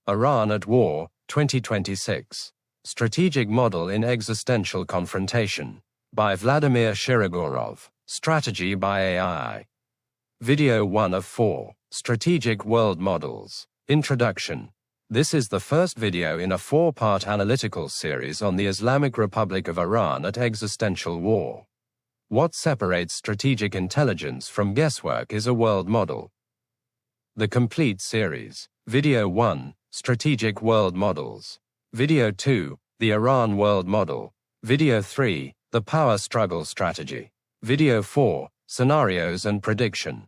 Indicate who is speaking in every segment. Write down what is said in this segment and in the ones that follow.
Speaker 1: Iran at War, 2026. Strategic Model in Existential Confrontation. By Vladimir Shirogorov. StrategyByA. Video 1 of 4. Strategic World Models. Introduction. This is the first video in a 4-part analytical series on the Islamic Republic of Iran at existential war. What separates strategic intelligence from guesswork is a world model. The complete series. Video 1, Strategic World Models. Video 2, the Iran World Model. Video 3, the Power Struggle Strategy. Video 4, Scenarios and Prediction.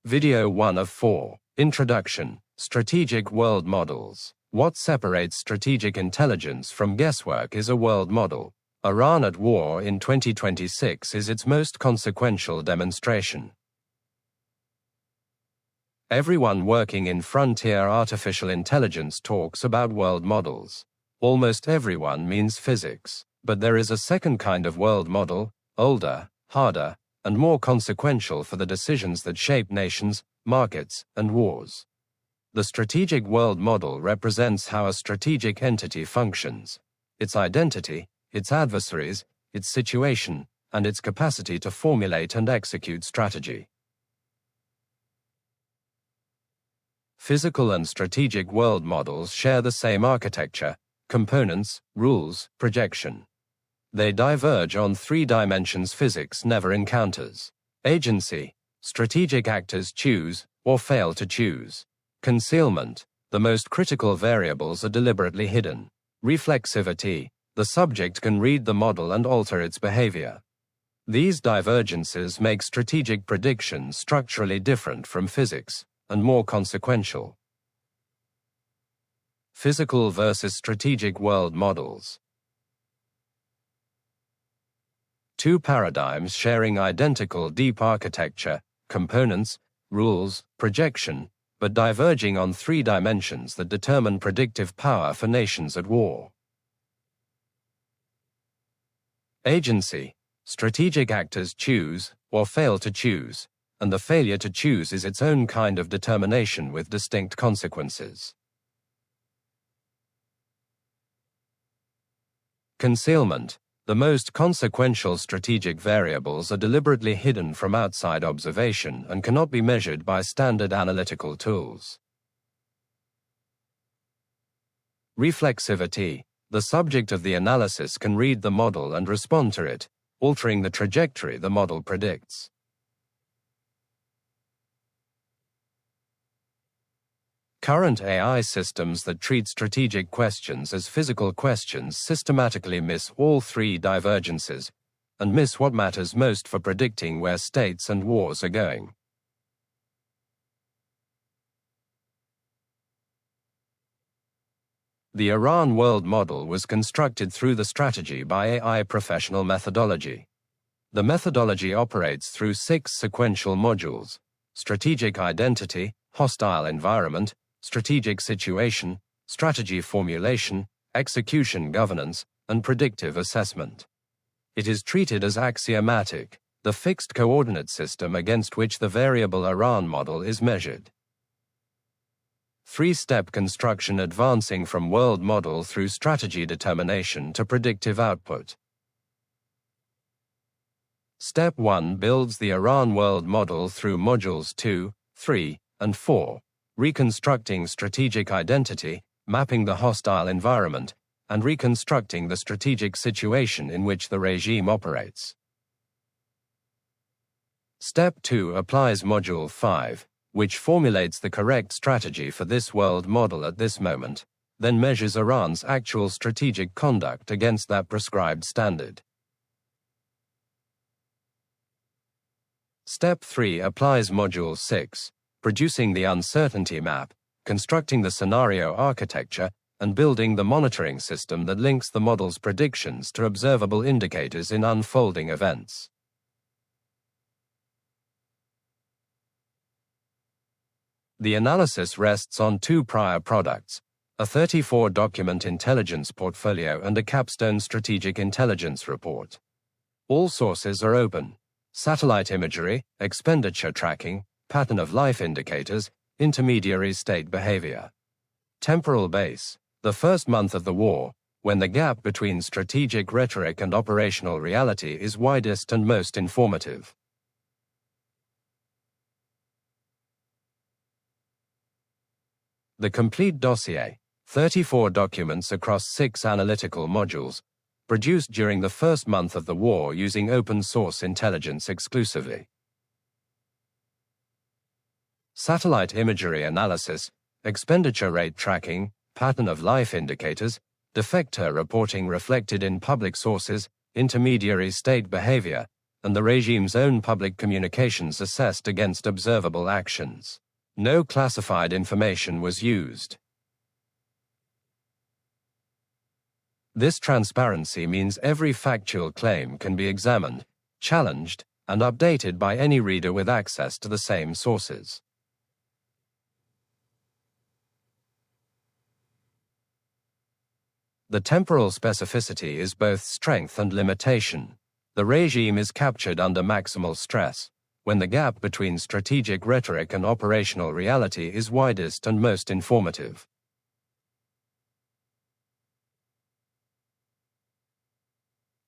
Speaker 1: Video 1 of 4, Introduction, Strategic World Models. What separates strategic intelligence from guesswork is a world model. Iran at War in 2026 is its most consequential demonstration. Everyone working in frontier artificial intelligence talks about world models. Almost everyone means physics, but there is a second kind of world model, older, harder, and more consequential for the decisions that shape nations, markets, and wars. The strategic world model represents how a strategic entity functions, its identity, its adversaries, its situation, and its capacity to formulate and execute strategy. Physical and strategic world models share the same architecture, components, rules, projection. They diverge on 3 dimensions physics never encounters. Agency. Strategic actors choose, or fail to choose. Concealment. The most critical variables are deliberately hidden. Reflexivity. The subject can read the model and alter its behavior. These divergences make strategic predictions structurally different from physics, and more consequential. Physical versus strategic world models. 2 paradigms sharing identical deep architecture, components, rules, projection, but diverging on 3 dimensions that determine predictive power for nations at war. Agency. Strategic actors choose, or fail to choose, and the failure to choose is its own kind of determination with distinct consequences. Concealment. The most consequential strategic variables are deliberately hidden from outside observation and cannot be measured by standard analytical tools. Reflexivity. The subject of the analysis can read the model and respond to it, altering the trajectory the model predicts. Current AI systems that treat strategic questions as physical questions systematically miss all 3 divergences, and miss what matters most for predicting where states and wars are going. The Iran world model was constructed through the StrategyByA professional methodology. The methodology operates through 6 sequential modules: strategic identity, hostile environment, strategic situation, strategy formulation, execution governance, and predictive assessment. It is treated as axiomatic, the fixed coordinate system against which the variable Iran model is measured. 3-step construction advancing from world model through strategy determination to predictive output. Step 1 builds the Iran world model through modules 2, 3, and 4. Reconstructing strategic identity, mapping the hostile environment, and reconstructing the strategic situation in which the regime operates. Step 2 applies Module 5, which formulates the correct strategy for this world model at this moment, then measures Iran's actual strategic conduct against that prescribed standard. Step 3 applies Module 6, producing the uncertainty map, constructing the scenario architecture, and building the monitoring system that links the model's predictions to observable indicators in unfolding events. The analysis rests on 2 prior products, a 34-document intelligence portfolio and a capstone strategic intelligence report. All sources are open: satellite imagery, expenditure tracking, pattern of life indicators, intermediary state behavior. Temporal base, the first month of the war, when the gap between strategic rhetoric and operational reality is widest and most informative. The complete dossier, 34 documents across 6 analytical modules, produced during the first month of the war using open-source intelligence exclusively. Satellite imagery analysis, expenditure rate tracking, pattern of life indicators, defector reporting reflected in public sources, intermediary state behavior, and the regime's own public communications assessed against observable actions. No classified information was used. This transparency means every factual claim can be examined, challenged, and updated by any reader with access to the same sources. The temporal specificity is both strength and limitation. The regime is captured under maximal stress, when the gap between strategic rhetoric and operational reality is widest and most informative.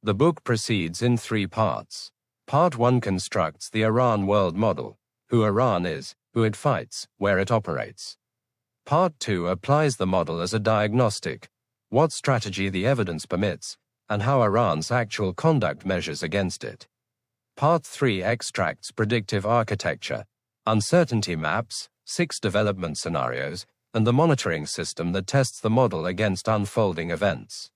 Speaker 1: The book proceeds in 3 parts. Part 1 constructs the Iran world model, who Iran is, who it fights, where it operates. Part 2 applies the model as a diagnostic, what strategy the evidence permits, and how Iran's actual conduct measures against it. Part 3 extracts predictive architecture, uncertainty maps, 6 development scenarios, and the monitoring system that tests the model against unfolding events.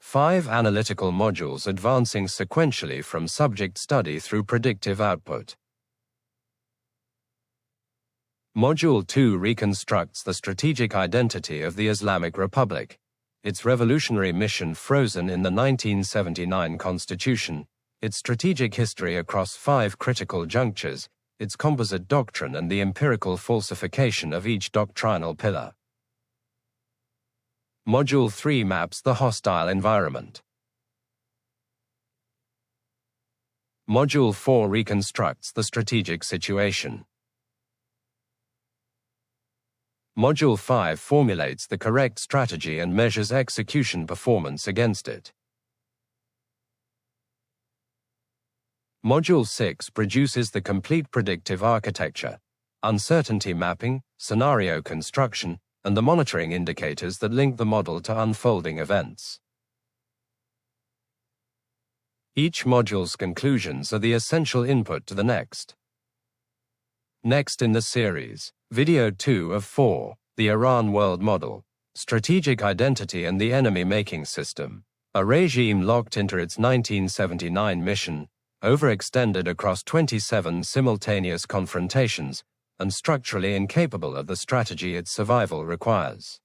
Speaker 1: Five analytical modules advancing sequentially from subject study through predictive output. Module 2 reconstructs the strategic identity of the Islamic Republic, its revolutionary mission frozen in the 1979 Constitution, its strategic history across 5 critical junctures, its composite doctrine and the empirical falsification of each doctrinal pillar. Module 3 maps the hostile environment. Module 4 reconstructs the strategic situation. Module 5 formulates the correct strategy and measures execution performance against it. Module 6 produces the complete predictive architecture, uncertainty mapping, scenario construction, and the monitoring indicators that link the model to unfolding events. Each module's conclusions are the essential input to the next. Next in the series, Video 2 of 4, the Iran World Model, Strategic Identity and the Enemy Making System, a regime locked into its 1979 mission, overextended across 27 simultaneous confrontations, and structurally incapable of the strategy its survival requires.